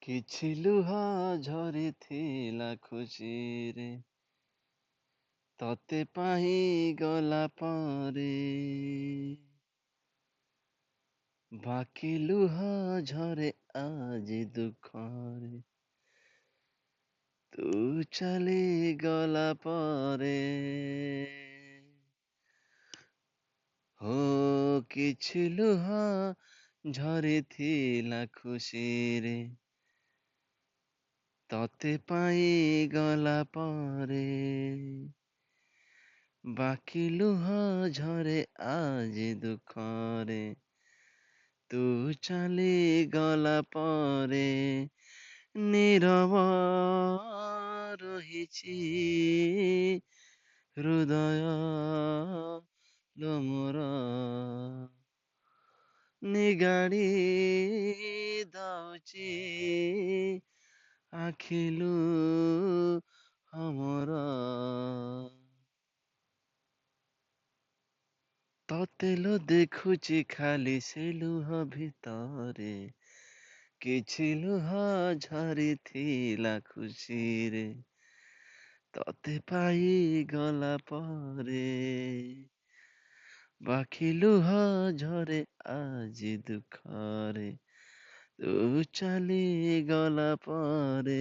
କିଛି ଲୁହ ଝରିଥିଲା ଖୁସିରେ ତତେ ପାଇ ଗଲା ପରେ ବାକି ଲୁହ ଝରେ ଆଜି ଦୁଃଖରେ ତୁ ଚାଲି ଗଲା ପରେ ହୋ କିଛି ଲୁହ ଝରିଥିଲା ଖୁସିରେ ତତେ ପାଇ ଗଲା ପରେ ବାକି ଲୁହ ଝରେ ଆଜି ଦୁଃଖରେ ତୁ ଚାଲି ଗଲା ପରେ ନୀରବ ରହିଛି ହୃଦୟ ଲୋ ମୋର ନିଗାଡ଼ି ଦଉଛି ଆଖିଲୁ ଆମର ତତେ ଲୋ ଦେଖୁଛି ଖାଲି ସେ ଲୁହ ଭିତରେ କିଛି ଲୁହ ଝରିଥିଲା ଖୁସିରେ ତତେ ପାଇ ଗଲା ପରେ ବାକି ଲୁହ ଝରେ ଆଜି ଦୁଃଖରେ ତୁ ଚାଲି ଗଲା ପରେ